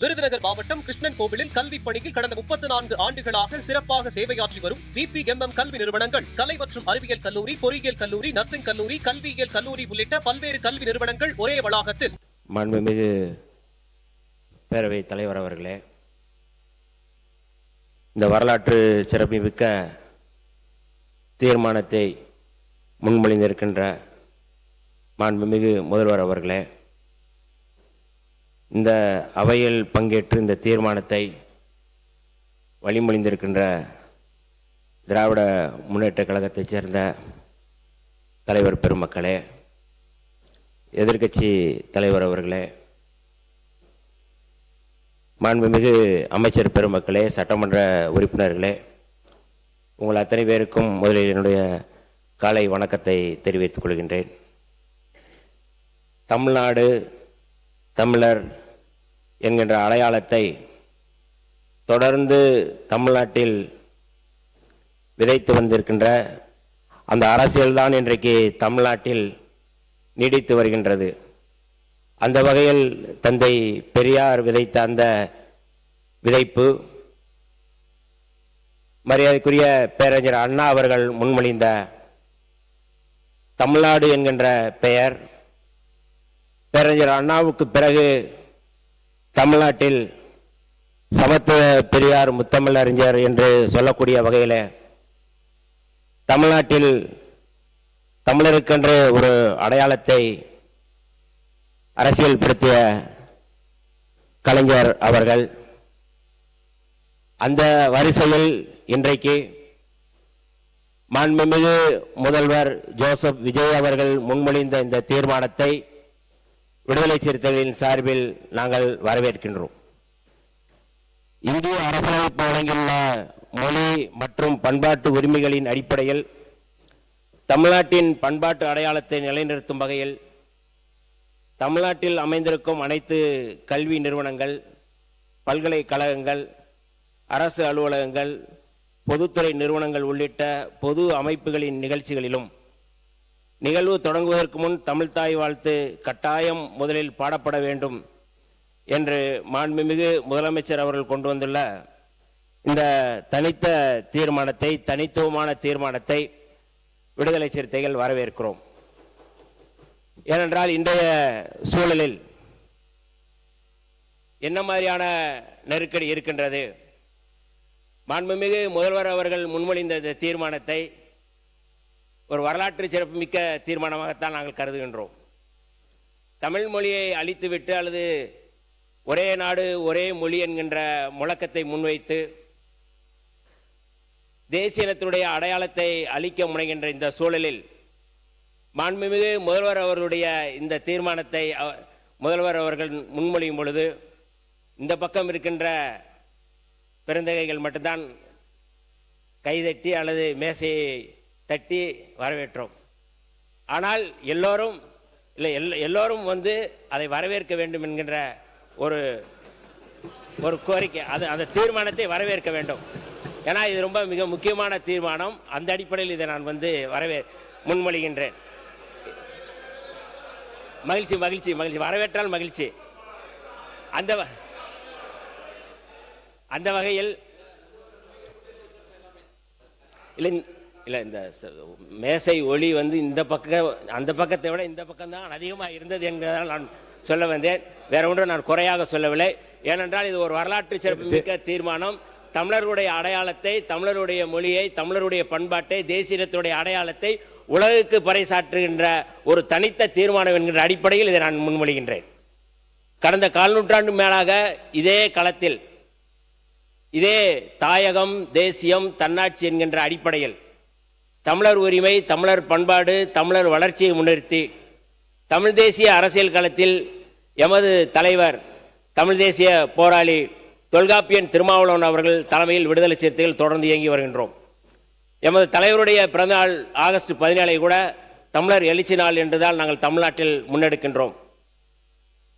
விருதுநகர் மாவட்டம் கிருஷ்ணன் கோவிலில் கல்வி பணியில் கடந்த 34 ஆண்டுகளாக சிறப்பாக சேவையாற்றி வரும் BPMM கல்வி நிறுவனங்கள், கலை மற்றும் அறிவியல் கல்லூரி, பொறியியல் கல்லூரி, நர்சிங் கல்லூரி, கல்வியியல் கல்லூரி உள்ளிட்ட பல்வேறு கல்வி நிறுவனங்கள் ஒரே வளாகத்தில். மாண்புமிகு பேரவைத் தலைவர் அவர்களே, இந்த வரலாற்று சிறப்புமிக்க தீர்மானத்தை முன்மொழிந்திருக்கின்ற மாண்புமிகு முதல்வர் அவர்களே, இந்த அவையில் பங்கேற்று இந்த தீர்மானத்தை வழிமொழிந்திருக்கின்ற திராவிட முன்னேற்ற கழகத்தைச் சேர்ந்த தலைவர் பெருமக்களே, எதிர்க்கட்சி தலைவர் அவர்களே, மாண்புமிகு அமைச்சர் பெருமக்களே, சட்டமன்ற உறுப்பினர்களே, உங்கள் அத்தனை பேருக்கும் முதலில் என்னுடைய காலை வணக்கத்தை தெரிவித்துக் கொள்கின்றேன். தமிழ்நாடு, தமிழர் என்கின்ற அடையாளத்தை தொடர்ந்து தமிழ்நாட்டில் விதைத்து வந்திருக்கின்ற அந்த அரசியல்தான் இன்றைக்கு தமிழ்நாட்டில் நீடித்து வருகின்றது. அந்த வகையில் தந்தை பெரியார் விதைத்த அந்த விதைப்பு, மரியாதைக்குரிய பேரறிஞர் அண்ணா அவர்கள் முன்மொழிந்த தமிழ்நாடு என்கின்ற பெயர், பேரறிஞர் அண்ணாவுக்கு பிறகு தமிழ்நாட்டில் சமத்துவ பெரியார் முத்தமிழறிஞர் என்று சொல்லக்கூடிய வகையில் தமிழ்நாட்டில் தமிழருக்கென்று ஒரு அடையாளத்தை அரசியல்படுத்திய கலைஞர் அவர்கள், அந்த வரிசையில் இன்றைக்கு மாண்புமிகு முதல்வர் ஜோசப் விஜய் அவர்கள் முன்மொழிந்த இந்த தீர்மானத்தை விடுதலை சிறுத்தைகளின் சார்பில் நாங்கள் வரவேற்கின்றோம். இந்திய அரசியலமைப்பு வழங்கியுள்ள மொழி மற்றும் பண்பாட்டு உரிமைகளின் அடிப்படையில் தமிழ்நாட்டின் பண்பாட்டு அடையாளத்தை நிலைநிறுத்தும் வகையில் தமிழ்நாட்டில் அமைந்திருக்கும் அனைத்து கல்வி நிறுவனங்கள், பல்கலைக்கழகங்கள், அரசு அலுவலகங்கள், பொதுத்துறை நிறுவனங்கள் உள்ளிட்ட பொது அமைப்புகளின் நிகழ்ச்சிகளிலும் நிகழ்வு தொடங்குவதற்கு முன் தமிழ்தாய் வாழ்த்து கட்டாயம் முதலில் பாடப்பட வேண்டும் என்று மாண்புமிகு முதலமைச்சர் அவர்கள் கொண்டு வந்துள்ள இந்த தனித்துவமான தீர்மானத்தை விடுதலை சிறுத்தைகள் வரவேற்கிறோம். ஏனென்றால் இன்றைய சூழலில் என்ன மாதிரியான நெருக்கடி இருக்கின்றது? மாண்புமிகு முதல்வர் அவர்கள் முன்மொழிந்த இந்த தீர்மானத்தை ஒரு வரலாற்று சிறப்புமிக்க தீர்மானமாகத்தான் நாங்கள் கருதுகின்றோம். தமிழ் மொழியை அழித்துவிட்டு அல்லது ஒரே நாடு ஒரே மொழி என்கின்ற முழக்கத்தை முன்வைத்து தேசிய இனத்தினுடைய அடையாளத்தை அழிக்க முனைகின்ற இந்த சூழலில் மாண்புமிகு முதல்வர் அவர்களுடைய இந்த தீர்மானத்தை முதல்வர் அவர்கள் முன்மொழியும் பொழுது இந்த பக்கம் இருக்கின்ற பெருந்தகைகள் மட்டும்தான் கைதட்டி அல்லது மேசையை தட்டி வரவேற்றோம். ஆனால் எல்லோரும் வந்து அதை வரவேற்க வேண்டும் என்கின்ற ஒரு கோரிக்கை, அந்த தீர்மானத்தை வரவேற்க வேண்டும். ஏன்னா இது ரொம்ப மிக முக்கியமான தீர்மானம். அந்த அடிப்படையில் இதை நான் வந்து முன்மொழிகின்றேன். மகிழ்ச்சி மகிழ்ச்சி மகிழ்ச்சி, வரவேற்றால் மகிழ்ச்சி. அந்த வகையில் இல்லை, இந்த மேசை ஒளி வந்து அந்த பக்கத்தை விட இந்த பக்கம்தான் அதிகமாக இருந்தது என்பதால் நான் சொல்ல வந்தேன். வேற ஒன்றும் நான் குறையாக சொல்லவில்லை. ஏனென்றால் இது ஒரு வரலாற்று சிறப்புமிக்க தீர்மானம். தமிழருடைய அடையாளத்தை, தமிழருடைய மொழியை, தமிழருடைய பண்பாட்டை, தேசியத்துடைய அடையாளத்தை உலகுக்கு பறைசாற்றுகின்ற ஒரு தனித்த தீர்மானம் என்கின்ற அடிப்படையில் இதை நான் முன்மொழிகின்றேன். கடந்த 4 நூற்றாண்டு மேலாக இதே களத்தில் இதே தாயகம், தேசியம், தன்னாட்சி என்கின்ற அடிப்படையில் தமிழர் உரிமை, தமிழர் பண்பாடு, தமிழர் வளர்ச்சியை முன்னிறுத்தி தமிழ் தேசிய அரசியல் களத்தில் எமது தலைவர், தமிழ் தேசிய போராளி தொல்காப்பியன் திருமாவளவன் அவர்கள் தலைமையில் விடுதலை சிறுத்தைகள் தொடர்ந்து இயங்கி வருகின்றோம். எமது தலைவருடைய பிறந்தநாள் ஆகஸ்ட் 17 கூட தமிழர் எழுச்சி நாள் என்றுதான் நாங்கள் தமிழ்நாட்டில் முன்னெடுக்கின்றோம்.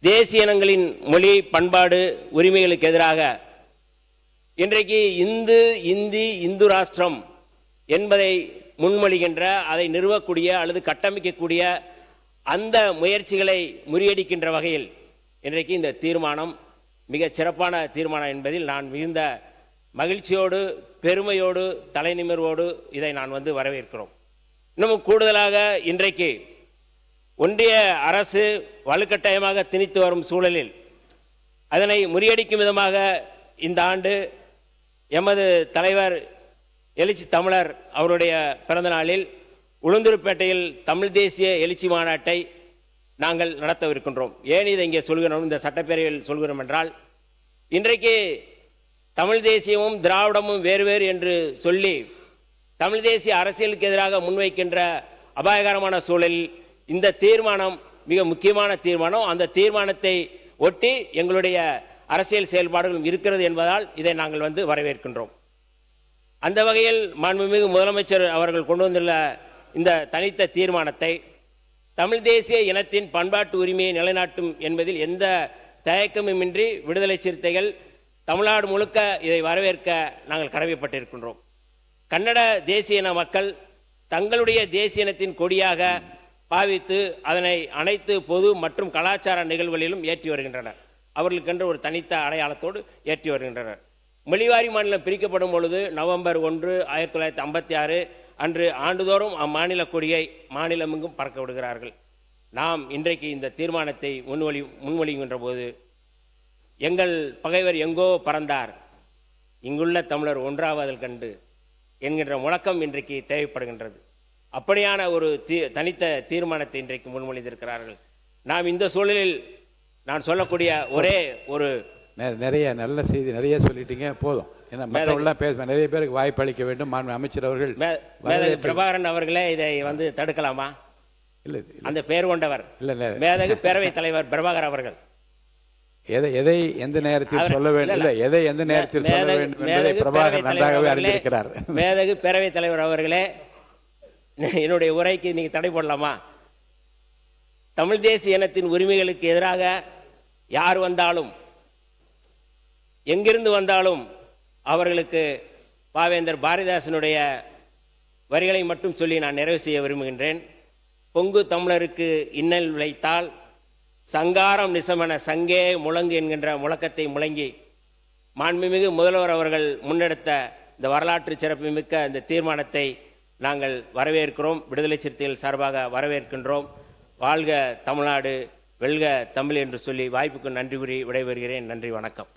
தேசிய இனங்களின் மொழி, பண்பாடு, உரிமைகளுக்கு எதிராக இன்றைக்கு இந்து ராஷ்டிரம் என்பதை முன்மொழிகின்ற, அதை நிறுவக்கூடிய அல்லது கட்டமைக்கக்கூடிய அந்த முயற்சிகளை முறியடிக்கின்ற வகையில் இன்றைக்கு இந்த தீர்மானம் மிகச் சிறப்பான தீர்மானம் என்பதில் நான் மிகுந்த மகிழ்ச்சியோடு பெருமையோடு தலைநிமிர்வோடு இதை நான் வரவேற்கிறோம். இன்னமும் கூடுதலாக இன்றைக்கு ஒன்றிய அரசு வலுக்கட்டாயமாக திணித்து வரும் சூழலில் அதனை முறியடிக்கும் விதமாக இந்த ஆண்டு எமது தலைவர் எழுச்சி தமிழர் அவருடைய பிறந்த நாளில் உளுந்தூர்பேட்டையில் தமிழ் தேசிய எழுச்சி மாநாட்டை நாங்கள் நடத்தவிருக்கின்றோம். ஏன் இதை இங்கே சொல்கிறோம், இந்த சட்டப்பேரவையில் சொல்கிறோம் என்றால், இன்றைக்கு தமிழ் தேசியமும் திராவிடமும் வேறு வேறு என்று சொல்லி தமிழ் தேசிய அரசியலுக்கு எதிராக முன்வைக்கின்ற அபாயகரமான சூழலில் இந்த தீர்மானம் மிக முக்கியமான தீர்மானம். அந்த தீர்மானத்தை ஒட்டி எங்களுடைய அரசியல் செயல்பாடுகளும் இருக்கிறது என்பதால் இதை நாங்கள் வரவேற்கின்றோம். அந்த வகையில் மாண்புமிகு முதலமைச்சர் அவர்கள் கொண்டு வந்துள்ள இந்த தனித்த தீர்மானத்தை தமிழ் தேசிய இனத்தின் பண்பாட்டு உரிமையை நிலைநாட்டும் என்பதில் எந்த தயக்கமுமின்றி விடுதலை சிறுத்தைகள் தமிழ்நாடு முழுக்க இதை வரவேற்க நாங்கள் கடமைப்பட்டிருக்கின்றோம். கன்னட தேசிய இன மக்கள் தங்களுடைய தேசிய இனத்தின் கொடியாக பாவித்து அதனை அனைத்து பொது மற்றும் கலாச்சார நிகழ்வுகளிலும் ஏற்றி வருகின்றனர். அவர்களுக்கென்று ஒரு தனித்த அடையாளத்தோடு ஏற்றி வருகின்றனர். மொழிவாரி மாநிலம் பிரிக்கப்படும் பொழுது நவம்பர் 1, 1956 அன்று ஆண்டுதோறும் அம்மாநில கொடியை மாநிலமெங்கும் பறக்க விடுகிறார்கள். நாம் இன்றைக்கு இந்த தீர்மானத்தை முன்மொழிகின்ற போது எங்கள் பகைவர் எங்கோ பறந்தார், இங்குள்ள தமிழர் ஒன்றாவதல் கண்டு என்கின்ற முழக்கம் இன்றைக்கு தேவைப்படுகின்றது. அப்படியான ஒரு தனித்த தீர்மானத்தை இன்றைக்கு முன்மொழிந்திருக்கிறார்கள். நாம் இந்த சூழலில் நான் சொல்லக்கூடிய ஒரே ஒரு நிறைய நல்ல செய்தி நிறைய சொல்லிட்டீங்க, போதும். ஏன்னா மற்றவர்கள்லாம் பேச நிறைய பேருக்கு வாய்ப்பு அளிக்க வேண்டும். மாண்பு அமைச்சர் அவர்கள் மேதகு பிரபாகரன் அவர்களே இதை தடுக்கலாமா? இல்லை, அந்த பெயர் கொண்டவர் இல்லை, மேதகு பேரவைத் தலைவர் பிரபாகர் அவர்கள் எதை எந்த நேரத்தில் சொல்ல வேண்டும், இல்லை எதை எந்த நேரத்தில் சொல்ல வேண்டும் என்பதை பிரபாகர் நன்றாகவே அறிந்திருக்கிறார். மேதகு பேரவைத் தலைவர் அவர்களே, என்னுடைய உரைக்கு நீங்க தடை போடலாமா? தமிழ் தேசிய இனத்தின் உரிமைகளுக்கு எதிராக யார் வந்தாலும் எங்கிருந்து வந்தாலும் அவர்களுக்கு பாவேந்தர் பாரதிதாசனுடைய வரிகளை மட்டும் சொல்லி நான் நிறைவு செய்ய விரும்புகின்றேன். பொங்கு தமிழருக்கு இன்னல் விளைத்தால் சங்காரம் நிசமென சங்கே முழங்கு என்கின்ற முழக்கத்தை முழங்கி மாண்புமிகு முதல்வர் அவர்கள் முன்னெடுத்த இந்த வரலாற்று சிறப்புமிக்க இந்த தீர்மானத்தை நாங்கள் வரவேற்கிறோம். விடுதலை சிறுத்தைகள் சார்பாக வரவேற்கின்றோம். வாழ்க தமிழ்நாடு, வெல்க தமிழ் என்று சொல்லி வாய்ப்புக்கு நன்றி கூறி விடைபெறுகிறேன். நன்றி, வணக்கம்.